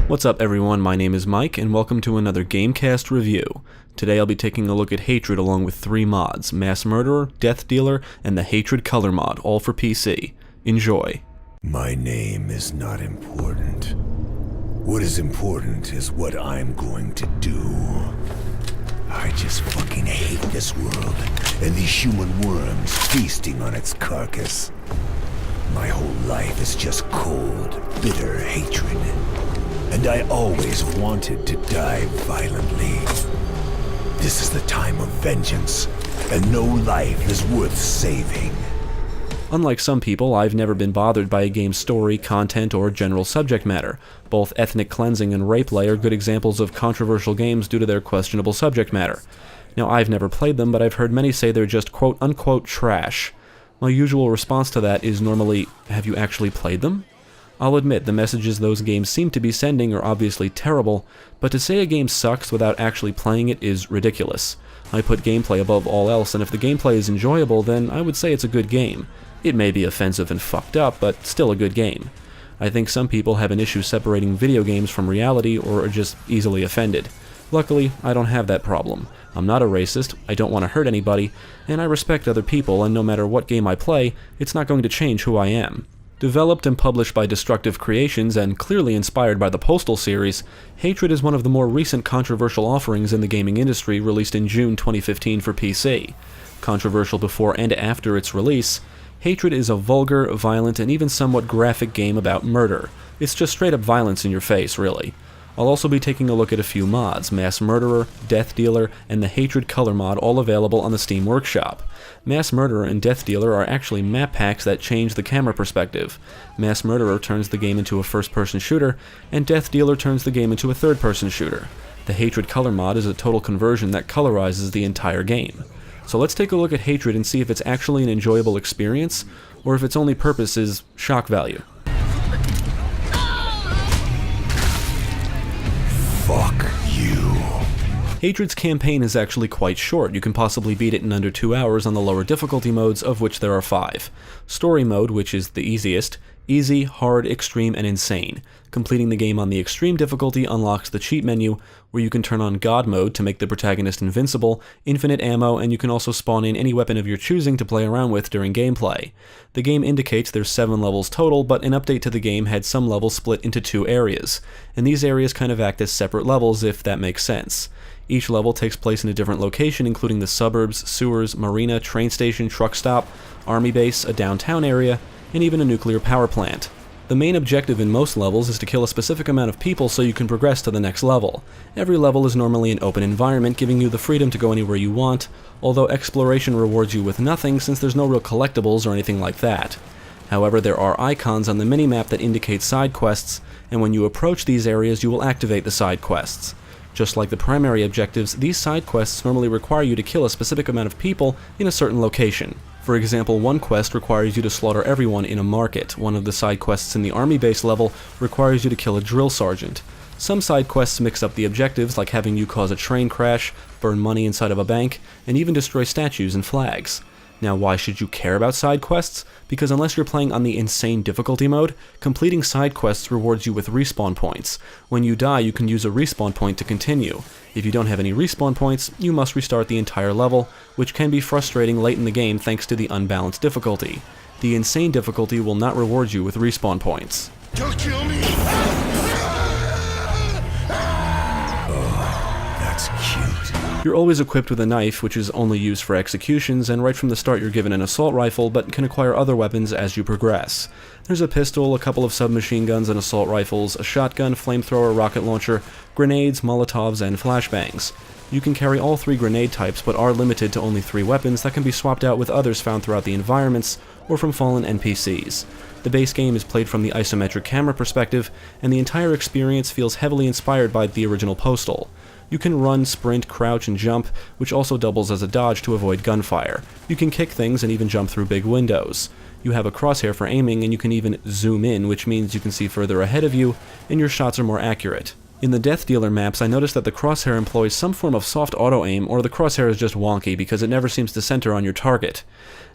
What's up everyone, my name is Mike, and welcome to another GameCast review. Today I'll be taking a look at Hatred along with 3 mods, Mass Murderer, Death Dealer, and the Hatred Color Mod, all for PC. Enjoy. My name is not important. What is important is what I'm going to do. I just fucking hate this world, and these human worms feasting on its carcass. My whole life is just cold, bitter hatred. And I always wanted to die violently. This is the time of vengeance, and no life is worth saving. Unlike some people, I've never been bothered by a game's story, content, or general subject matter. Both ethnic cleansing and rapeplay are good examples of controversial games due to their questionable subject matter. Now, I've never played them, but I've heard many say they're just quote-unquote trash. My usual response to that is normally, have you actually played them? I'll admit, the messages those games seem to be sending are obviously terrible, but to say a game sucks without actually playing it is ridiculous. I put gameplay above all else, and if the gameplay is enjoyable, then I would say it's a good game. It may be offensive and fucked up, but still a good game. I think some people have an issue separating video games from reality or are just easily offended. Luckily, I don't have that problem. I'm not a racist, I don't want to hurt anybody, and I respect other people, and no matter what game I play, it's not going to change who I am. Developed and published by Destructive Creations and clearly inspired by the Postal series, Hatred is one of the more recent controversial offerings in the gaming industry, released in June 2015 for PC. Controversial before and after its release, Hatred is a vulgar, violent, and even somewhat graphic game about murder. It's just straight up violence in your face, really. I'll also be taking a look at a few mods, Mass Murderer, Death Dealer, and the Hatred Color Mod, all available on the Steam Workshop. Mass Murderer and Death Dealer are actually map packs that change the camera perspective. Mass Murderer turns the game into a first-person shooter, and Death Dealer turns the game into a third-person shooter. The Hatred Color Mod is a total conversion that colorizes the entire game. So let's take a look at Hatred and see if it's actually an enjoyable experience, or if its only purpose is shock value. Fuck you. Hatred's campaign is actually quite short. You can possibly beat it in under 2 hours on the lower difficulty modes, of which there are 5. Story mode, which is the easiest, easy, hard, extreme, and insane. Completing the game on the extreme difficulty unlocks the cheat menu, where you can turn on God mode to make the protagonist invincible, infinite ammo, and you can also spawn in any weapon of your choosing to play around with during gameplay. The game indicates there's 7 levels total, but an update to the game had some levels split into 2 areas, and these areas kind of act as separate levels, if that makes sense. Each level takes place in a different location, including the suburbs, sewers, marina, train station, truck stop, army base, a downtown area, and even a nuclear power plant. The main objective in most levels is to kill a specific amount of people so you can progress to the next level. Every level is normally an open environment, giving you the freedom to go anywhere you want, although exploration rewards you with nothing since there's no real collectibles or anything like that. However, there are icons on the minimap that indicate side quests, and when you approach these areas you will activate the side quests. Just like the primary objectives, these side quests normally require you to kill a specific amount of people in a certain location. For example, one quest requires you to slaughter everyone in a market. One of the side quests in the army base level requires you to kill a drill sergeant. Some side quests mix up the objectives, like having you cause a train crash, burn money inside of a bank, and even destroy statues and flags. Now, why should you care about side quests? Because unless you're playing on the insane difficulty mode, completing side quests rewards you with respawn points. When you die, you can use a respawn point to continue. If you don't have any respawn points, you must restart the entire level, which can be frustrating late in the game thanks to the unbalanced difficulty. The insane difficulty will not reward you with respawn points. Don't kill me! Oh, that's cute. You're always equipped with a knife, which is only used for executions, and right from the start you're given an assault rifle, but can acquire other weapons as you progress. There's a pistol, a couple of submachine guns and assault rifles, a shotgun, flamethrower, rocket launcher, grenades, molotovs, and flashbangs. You can carry all 3 grenade types, but are limited to only 3 weapons that can be swapped out with others found throughout the environments, or from fallen NPCs. The base game is played from the isometric camera perspective, and the entire experience feels heavily inspired by the original Postal. You can run, sprint, crouch, and jump, which also doubles as a dodge to avoid gunfire. You can kick things and even jump through big windows. You have a crosshair for aiming, and you can even zoom in, which means you can see further ahead of you, and your shots are more accurate. In the Death Dealer maps, I noticed that the crosshair employs some form of soft auto-aim, or the crosshair is just wonky because it never seems to center on your target.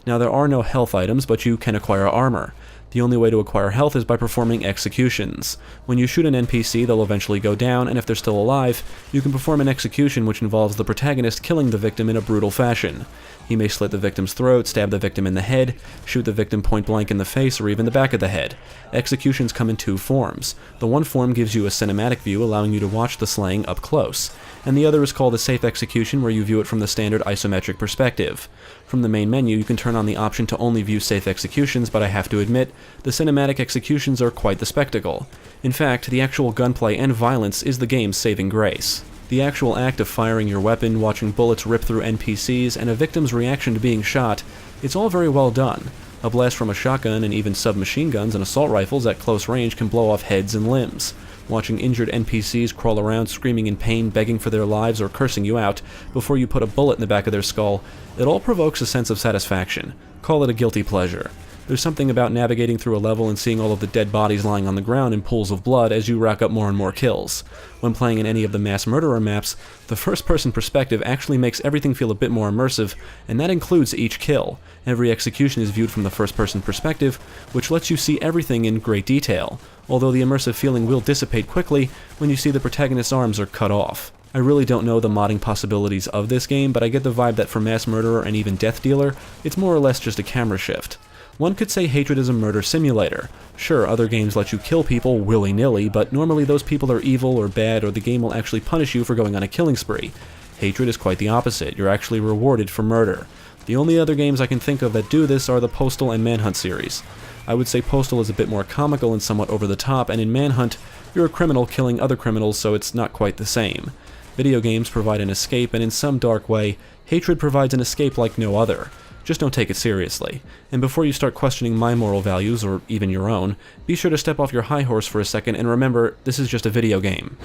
Now, there are no health items, but you can acquire armor. The only way to acquire health is by performing executions. When you shoot an NPC, they'll eventually go down, and if they're still alive, you can perform an execution which involves the protagonist killing the victim in a brutal fashion. He may slit the victim's throat, stab the victim in the head, shoot the victim point blank in the face, or even the back of the head. Executions come in two forms. The one form gives you a cinematic view, allowing you to watch the slaying up close, and the other is called a safe execution, where you view it from the standard isometric perspective. From the main menu, you can turn on the option to only view safe executions, but I have to admit, the cinematic executions are quite the spectacle. In fact, the actual gunplay and violence is the game's saving grace. The actual act of firing your weapon, watching bullets rip through NPCs, and a victim's reaction to being shot, it's all very well done. A blast from a shotgun and even submachine guns and assault rifles at close range can blow off heads and limbs. Watching injured NPCs crawl around screaming in pain, begging for their lives, or cursing you out before you put a bullet in the back of their skull, it all provokes a sense of satisfaction. Call it a guilty pleasure. There's something about navigating through a level and seeing all of the dead bodies lying on the ground in pools of blood as you rack up more and more kills. When playing in any of the mass murderer maps, the first-person perspective actually makes everything feel a bit more immersive, and that includes each kill. Every execution is viewed from the first-person perspective, which lets you see everything in great detail, although the immersive feeling will dissipate quickly when you see the protagonist's arms are cut off. I really don't know the modding possibilities of this game, but I get the vibe that for Mass Murderer and even Death Dealer, it's more or less just a camera shift. One could say Hatred is a murder simulator. Sure, other games let you kill people willy-nilly, but normally those people are evil or bad, or the game will actually punish you for going on a killing spree. Hatred is quite the opposite. You're actually rewarded for murder. The only other games I can think of that do this are the Postal and Manhunt series. I would say Postal is a bit more comical and somewhat over the top, and in Manhunt, you're a criminal killing other criminals, so it's not quite the same. Video games provide an escape, and in some dark way, Hatred provides an escape like no other. Just don't take it seriously. And before you start questioning my moral values, or even your own, be sure to step off your high horse for a second and remember, this is just a video game.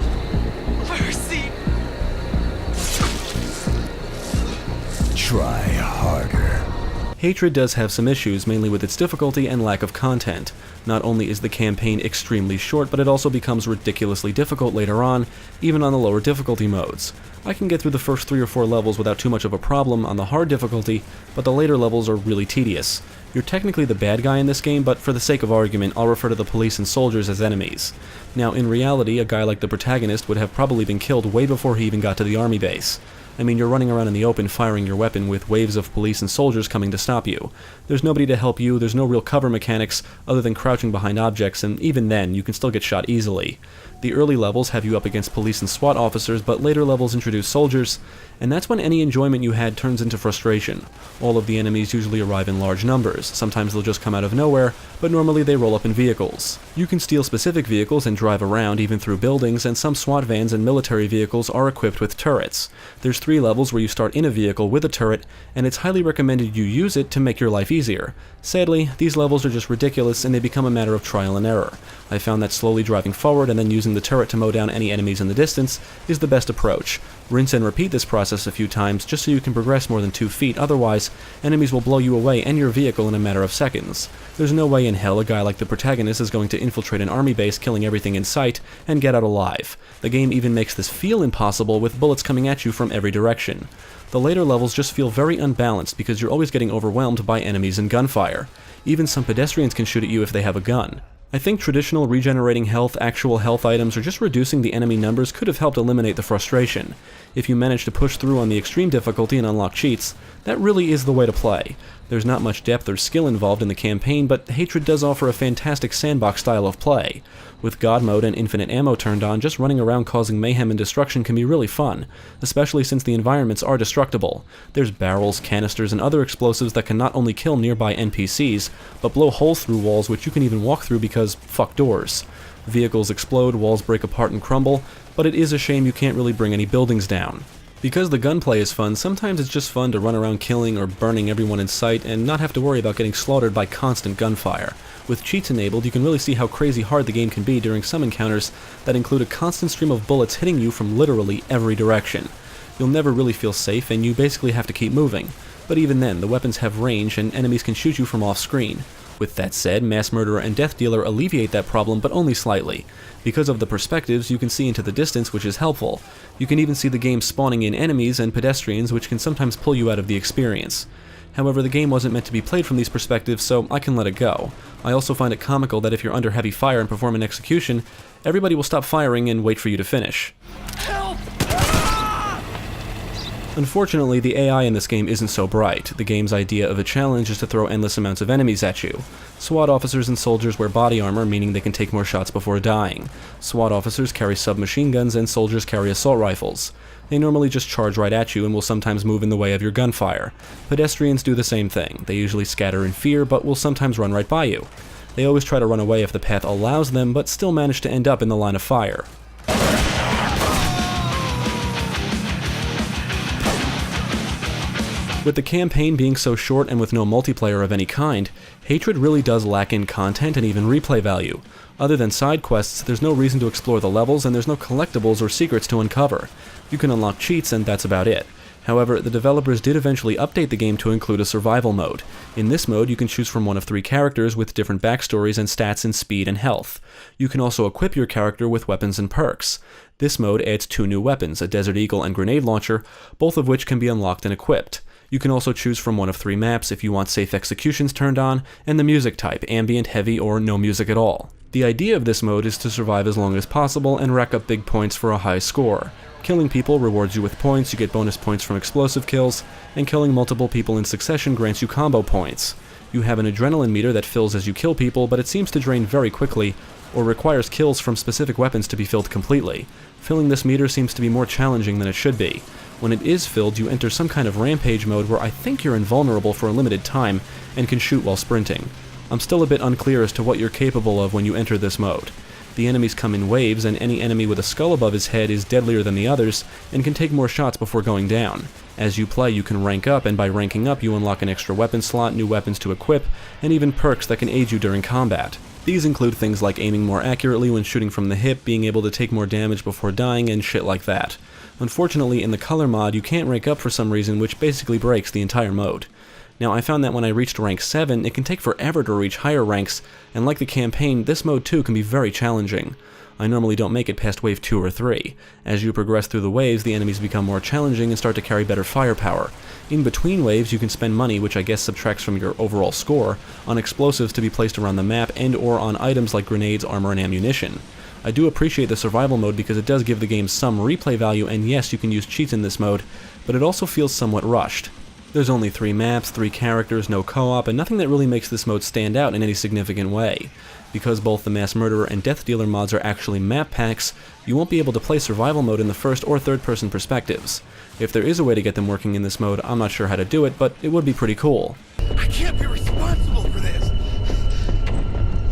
Mercy! Try harder. Hatred does have some issues, mainly with its difficulty and lack of content. Not only is the campaign extremely short, but it also becomes ridiculously difficult later on, even on the lower difficulty modes. I can get through the first 3 or 4 levels without too much of a problem on the hard difficulty, but the later levels are really tedious. You're technically the bad guy in this game, but for the sake of argument, I'll refer to the police and soldiers as enemies. Now, in reality, a guy like the protagonist would have probably been killed way before he even got to the army base. I mean, you're running around in the open firing your weapon with waves of police and soldiers coming to stop you. There's nobody to help you, there's no real cover mechanics other than crouching behind objects, and even then, you can still get shot easily. The early levels have you up against police and SWAT officers, but later levels introduce soldiers, and that's when any enjoyment you had turns into frustration. All of the enemies usually arrive in large numbers. Sometimes they'll just come out of nowhere, but normally they roll up in vehicles. You can steal specific vehicles and drive around, even through buildings, and some SWAT vans and military vehicles are equipped with turrets. There's 3 levels where you start in a vehicle with a turret, and it's highly recommended you use it to make your life easier. Sadly, these levels are just ridiculous and they become a matter of trial and error. I found that slowly driving forward and then using the turret to mow down any enemies in the distance is the best approach. Rinse and repeat this process a few times just so you can progress more than 2 feet, otherwise enemies will blow you away and your vehicle in a matter of seconds. There's no way in hell a guy like the protagonist is going to infiltrate an army base killing everything in sight and get out alive. The game even makes this feel impossible with bullets coming at you from every direction. The later levels just feel very unbalanced because you're always getting overwhelmed by enemies and gunfire. Even some pedestrians can shoot at you if they have a gun. I think traditional regenerating health, actual health items, or just reducing the enemy numbers could have helped eliminate the frustration. If you manage to push through on the extreme difficulty and unlock cheats, that really is the way to play. There's not much depth or skill involved in the campaign, but Hatred does offer a fantastic sandbox style of play. With God Mode and infinite ammo turned on, just running around causing mayhem and destruction can be really fun, especially since the environments are destructible. There's barrels, canisters, and other explosives that can not only kill nearby NPCs, but blow holes through walls which you can even walk through because fuck doors. Vehicles explode, walls break apart and crumble, but it is a shame you can't really bring any buildings down. Because the gunplay is fun, sometimes it's just fun to run around killing or burning everyone in sight and not have to worry about getting slaughtered by constant gunfire. With cheats enabled, you can really see how crazy hard the game can be during some encounters that include a constant stream of bullets hitting you from literally every direction. You'll never really feel safe and you basically have to keep moving. But even then, the weapons have range and enemies can shoot you from off-screen. With that said, Mass Murderer and Death Dealer alleviate that problem, but only slightly. Because of the perspectives, you can see into the distance, which is helpful. You can even see the game spawning in enemies and pedestrians, which can sometimes pull you out of the experience. However, the game wasn't meant to be played from these perspectives, so I can let it go. I also find it comical that if you're under heavy fire and perform an execution, everybody will stop firing and wait for you to finish. Help! Unfortunately, the AI in this game isn't so bright. The game's idea of a challenge is to throw endless amounts of enemies at you. SWAT officers and soldiers wear body armor, meaning they can take more shots before dying. SWAT officers carry submachine guns and soldiers carry assault rifles. They normally just charge right at you and will sometimes move in the way of your gunfire. Pedestrians do the same thing. They usually scatter in fear, but will sometimes run right by you. They always try to run away if the path allows them, but still manage to end up in the line of fire. With the campaign being so short and with no multiplayer of any kind, Hatred really does lack in content and even replay value. Other than side quests, there's no reason to explore the levels and there's no collectibles or secrets to uncover. You can unlock cheats and that's about it. However, the developers did eventually update the game to include a survival mode. In this mode, you can choose from one of 3 characters with different backstories and stats in speed and health. You can also equip your character with weapons and perks. This mode adds 2 new weapons, a Desert Eagle and grenade launcher, both of which can be unlocked and equipped. You can also choose from one of 3 maps if you want safe executions turned on, and the music type, ambient, heavy, or no music at all. The idea of this mode is to survive as long as possible and rack up big points for a high score. Killing people rewards you with points, you get bonus points from explosive kills, and killing multiple people in succession grants you combo points. You have an adrenaline meter that fills as you kill people, but it seems to drain very quickly, or requires kills from specific weapons to be filled completely. Filling this meter seems to be more challenging than it should be. When it is filled, you enter some kind of rampage mode where I think you're invulnerable for a limited time and can shoot while sprinting. I'm still a bit unclear as to what you're capable of when you enter this mode. The enemies come in waves, and any enemy with a skull above his head is deadlier than the others and can take more shots before going down. As you play, you can rank up, and by ranking up you unlock an extra weapon slot, new weapons to equip, and even perks that can aid you during combat. These include things like aiming more accurately when shooting from the hip, being able to take more damage before dying, and shit like that. Unfortunately, in the color mod, you can't rank up for some reason, which basically breaks the entire mode. Now, I found that when I reached rank 7, it can take forever to reach higher ranks, and like the campaign, this mode too can be very challenging. I normally don't make it past wave 2 or 3. As you progress through the waves, the enemies become more challenging and start to carry better firepower. In between waves, you can spend money, which I guess subtracts from your overall score, on explosives to be placed around the map and or on items like grenades, armor, and ammunition. I do appreciate the survival mode because it does give the game some replay value, and yes, you can use cheats in this mode, but it also feels somewhat rushed. There's only 3 maps, 3 characters, no co-op, and nothing that really makes this mode stand out in any significant way. Because both the Mass Murderer and Death Dealer mods are actually map packs, you won't be able to play survival mode in the first or third person perspectives. If there is a way to get them working in this mode, I'm not sure how to do it, but it would be pretty cool. I can't be responsible for this.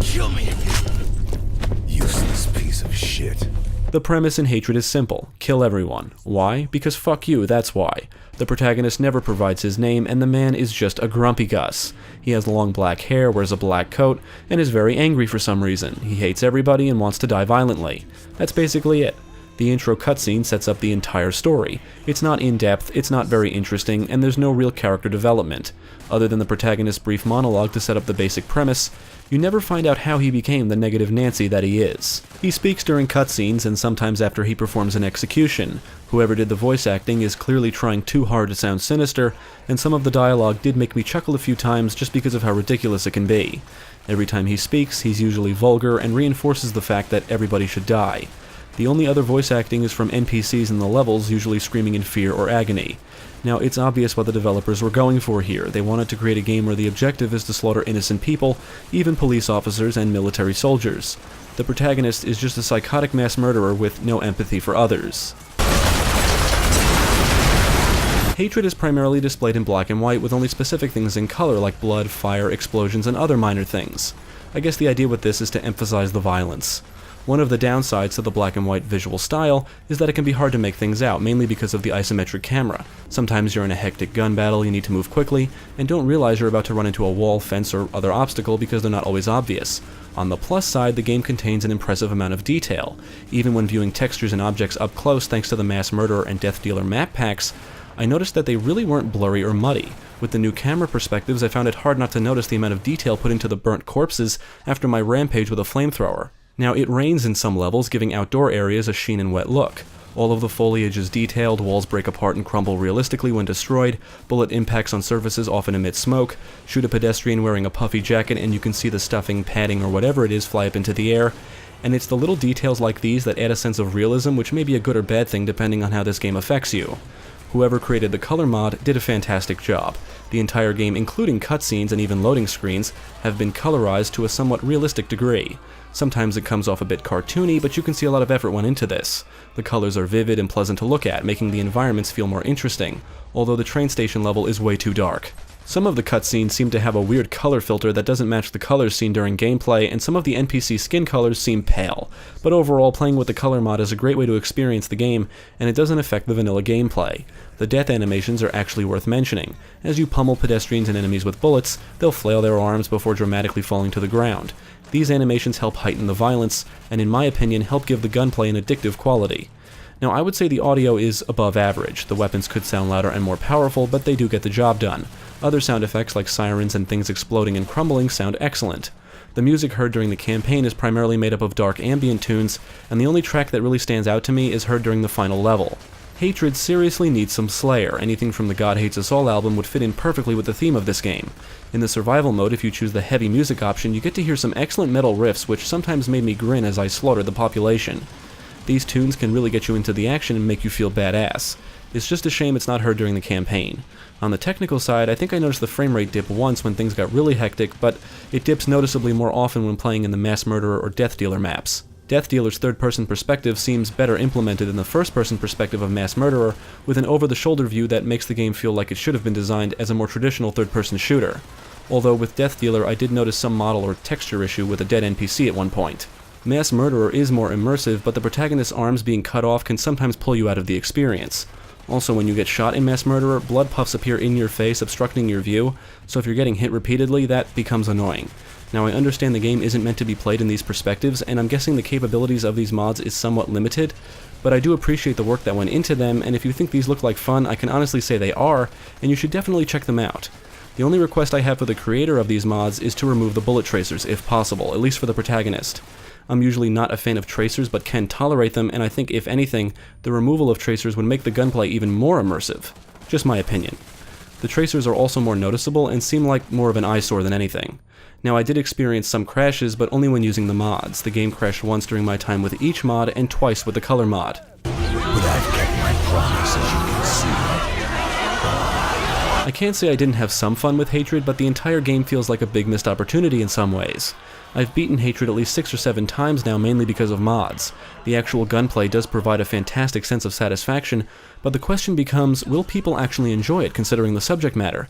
Kill me if you... Useless piece of shit. The premise in Hatred is simple: kill everyone. Why? Because fuck you, that's why. The protagonist never provides his name, and the man is just a grumpy Gus. He has long black hair, wears a black coat, and is very angry for some reason. He hates everybody and wants to die violently. That's basically it. The intro cutscene sets up the entire story. It's not in-depth, it's not very interesting, and there's no real character development. Other than the protagonist's brief monologue to set up the basic premise, you never find out how he became the negative Nancy that he is. He speaks during cutscenes and sometimes after he performs an execution. Whoever did the voice acting is clearly trying too hard to sound sinister, and some of the dialogue did make me chuckle a few times just because of how ridiculous it can be. Every time he speaks, he's usually vulgar and reinforces the fact that everybody should die. The only other voice acting is from NPCs in the levels, usually screaming in fear or agony. Now, it's obvious what the developers were going for here. They wanted to create a game where the objective is to slaughter innocent people, even police officers and military soldiers. The protagonist is just a psychotic mass murderer with no empathy for others. Hatred is primarily displayed in black and white, with only specific things in color like blood, fire, explosions, and other minor things. I guess the idea with this is to emphasize the violence. One of the downsides to the black and white visual style is that it can be hard to make things out, mainly because of the isometric camera. Sometimes you're in a hectic gun battle, you need to move quickly, and don't realize you're about to run into a wall, fence, or other obstacle because they're not always obvious. On the plus side, the game contains an impressive amount of detail. Even when viewing textures and objects up close thanks to the Mass Murderer and Death Dealer map packs, I noticed that they really weren't blurry or muddy. With the new camera perspectives, I found it hard not to notice the amount of detail put into the burnt corpses after my rampage with a flamethrower. Now, it rains in some levels, giving outdoor areas a sheen and wet look. All of the foliage is detailed, walls break apart and crumble realistically when destroyed, bullet impacts on surfaces often emit smoke, shoot a pedestrian wearing a puffy jacket and you can see the stuffing, padding, or whatever it is fly up into the air. And it's the little details like these that add a sense of realism, which may be a good or bad thing depending on how this game affects you. Whoever created the color mod did a fantastic job. The entire game, including cutscenes and even loading screens, have been colorized to a somewhat realistic degree. Sometimes it comes off a bit cartoony, but you can see a lot of effort went into this. The colors are vivid and pleasant to look at, making the environments feel more interesting, although the train station level is way too dark. Some of the cutscenes seem to have a weird color filter that doesn't match the colors seen during gameplay, and some of the NPC skin colors seem pale. But overall, playing with the color mod is a great way to experience the game, and it doesn't affect the vanilla gameplay. The death animations are actually worth mentioning. As you pummel pedestrians and enemies with bullets, they'll flail their arms before dramatically falling to the ground. These animations help heighten the violence, and in my opinion help give the gunplay an addictive quality. Now I would say the audio is above average. The weapons could sound louder and more powerful, but they do get the job done. Other sound effects like sirens and things exploding and crumbling sound excellent. The music heard during the campaign is primarily made up of dark ambient tunes, and the only track that really stands out to me is heard during the final level. Hatred seriously needs some Slayer. Anything from the God Hates Us All album would fit in perfectly with the theme of this game. In the survival mode, if you choose the heavy music option, you get to hear some excellent metal riffs which sometimes made me grin as I slaughtered the population. These tunes can really get you into the action and make you feel badass. It's just a shame it's not heard during the campaign. On the technical side, I think I noticed the frame rate dip once when things got really hectic, but it dips noticeably more often when playing in the Mass Murderer or Death Dealer maps. Death Dealer's third-person perspective seems better implemented than the first-person perspective of Mass Murderer, with an over-the-shoulder view that makes the game feel like it should have been designed as a more traditional third-person shooter. Although with Death Dealer I did notice some model or texture issue with a dead NPC at one point. Mass Murderer is more immersive, but the protagonist's arms being cut off can sometimes pull you out of the experience. Also, when you get shot in Mass Murderer, blood puffs appear in your face, obstructing your view, so if you're getting hit repeatedly, that becomes annoying. Now, I understand the game isn't meant to be played in these perspectives, and I'm guessing the capabilities of these mods is somewhat limited, but I do appreciate the work that went into them, and if you think these look like fun, I can honestly say they are, and you should definitely check them out. The only request I have for the creator of these mods is to remove the bullet tracers, if possible, at least for the protagonist. I'm usually not a fan of tracers, but can tolerate them, and I think, if anything, the removal of tracers would make the gunplay even more immersive. Just my opinion. The tracers are also more noticeable and seem like more of an eyesore than anything. Now, I did experience some crashes, but only when using the mods. The game crashed once during my time with each mod, and twice with the color mod. But I've kept my promise, as you can see. I can't say I didn't have some fun with Hatred, but the entire game feels like a big missed opportunity in some ways. I've beaten Hatred at least 6 or 7 times now, mainly because of mods. The actual gunplay does provide a fantastic sense of satisfaction, but the question becomes, will people actually enjoy it considering the subject matter?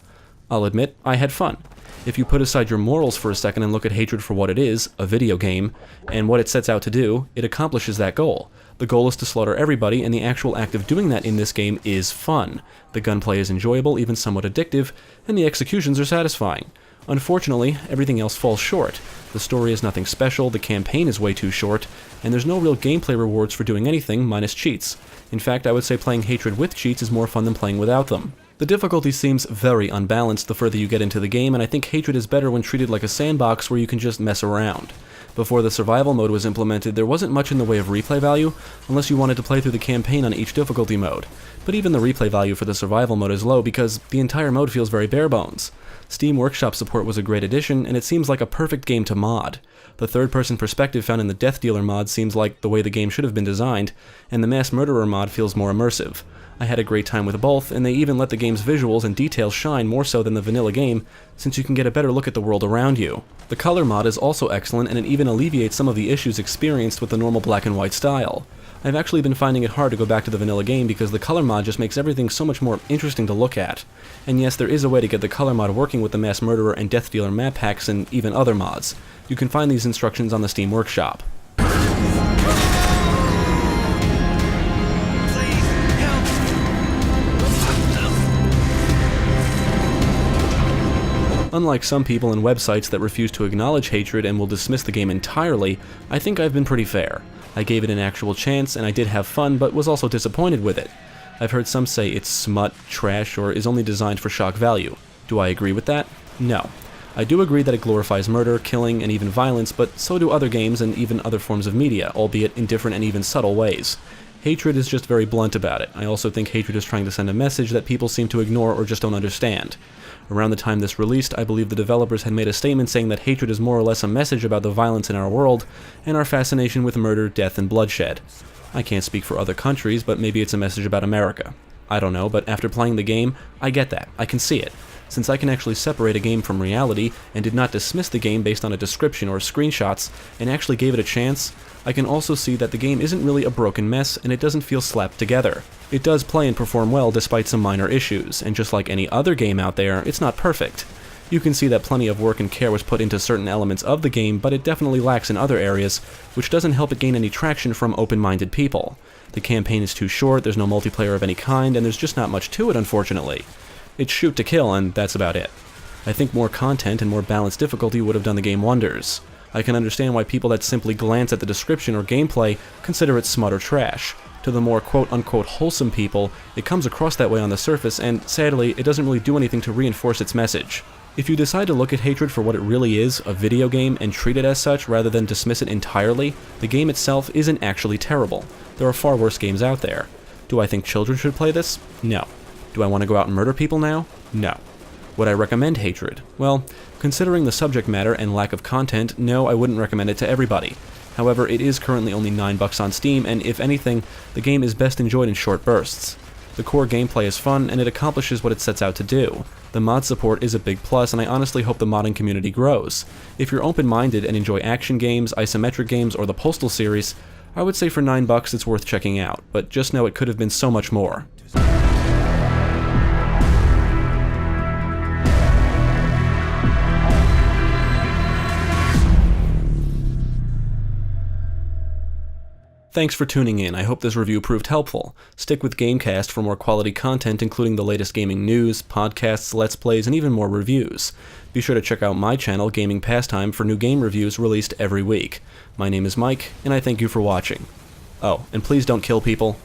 I'll admit, I had fun. If you put aside your morals for a second and look at Hatred for what it is, a video game, and what it sets out to do, it accomplishes that goal. The goal is to slaughter everybody, and the actual act of doing that in this game is fun. The gunplay is enjoyable, even somewhat addictive, and the executions are satisfying. Unfortunately, everything else falls short. The story is nothing special, the campaign is way too short, and there's no real gameplay rewards for doing anything minus cheats. In fact, I would say playing Hatred with cheats is more fun than playing without them. The difficulty seems very unbalanced the further you get into the game, and I think Hatred is better when treated like a sandbox where you can just mess around. Before the survival mode was implemented, there wasn't much in the way of replay value, unless you wanted to play through the campaign on each difficulty mode. But even the replay value for the survival mode is low because the entire mode feels very bare bones. Steam Workshop support was a great addition, and it seems like a perfect game to mod. The third-person perspective found in the Death Dealer mod seems like the way the game should have been designed, and the Mass Murderer mod feels more immersive. I had a great time with both, and they even let the game's visuals and details shine more so than the vanilla game, since you can get a better look at the world around you. The color mod is also excellent, and it even alleviates some of the issues experienced with the normal black and white style. I've actually been finding it hard to go back to the vanilla game because the color mod just makes everything so much more interesting to look at. And yes, there is a way to get the color mod working with the Mass Murderer and Death Dealer map packs and even other mods. You can find these instructions on the Steam Workshop. Unlike some people and websites that refuse to acknowledge Hatred and will dismiss the game entirely, I think I've been pretty fair. I gave it an actual chance, and I did have fun, but was also disappointed with it. I've heard some say it's smut, trash, or is only designed for shock value. Do I agree with that? No. I do agree that it glorifies murder, killing, and even violence, but so do other games and even other forms of media, albeit in different and even subtle ways. Hatred is just very blunt about it. I also think hatred is trying to send a message that people seem to ignore or just don't understand. Around the time this released, I believe the developers had made a statement saying that hatred is more or less a message about the violence in our world and our fascination with murder, death, and bloodshed. I can't speak for other countries, but maybe it's a message about America. I don't know, but after playing the game, I get that. I can see it. Since I can actually separate a game from reality and did not dismiss the game based on a description or screenshots and actually gave it a chance, I can also see that the game isn't really a broken mess and it doesn't feel slapped together. It does play and perform well despite some minor issues, and just like any other game out there, it's not perfect. You can see that plenty of work and care was put into certain elements of the game, but it definitely lacks in other areas, which doesn't help it gain any traction from open-minded people. The campaign is too short, there's no multiplayer of any kind, and there's just not much to it, unfortunately. It's shoot to kill, and that's about it. I think more content and more balanced difficulty would have done the game wonders. I can understand why people that simply glance at the description or gameplay consider it smut or trash. To the more quote-unquote wholesome people, it comes across that way on the surface, and sadly, it doesn't really do anything to reinforce its message. If you decide to look at Hatred for what it really is, a video game, and treat it as such rather than dismiss it entirely, the game itself isn't actually terrible. There are far worse games out there. Do I think children should play this? No. Do I want to go out and murder people now? No. Would I recommend Hatred? Well, considering the subject matter and lack of content, no, I wouldn't recommend it to everybody. However, it is currently only $9 on Steam, and if anything, the game is best enjoyed in short bursts. The core gameplay is fun, and it accomplishes what it sets out to do. The mod support is a big plus, and I honestly hope the modding community grows. If you're open-minded and enjoy action games, isometric games, or the Postal series, I would say for $9 it's worth checking out, but just know it could have been so much more. Thanks for tuning in. I hope this review proved helpful. Stick with GameCast for more quality content, including the latest gaming news, podcasts, let's plays, and even more reviews. Be sure to check out my channel, Gaming Pastime, for new game reviews released every week. My name is Mike, and I thank you for watching. Oh, and please don't kill people.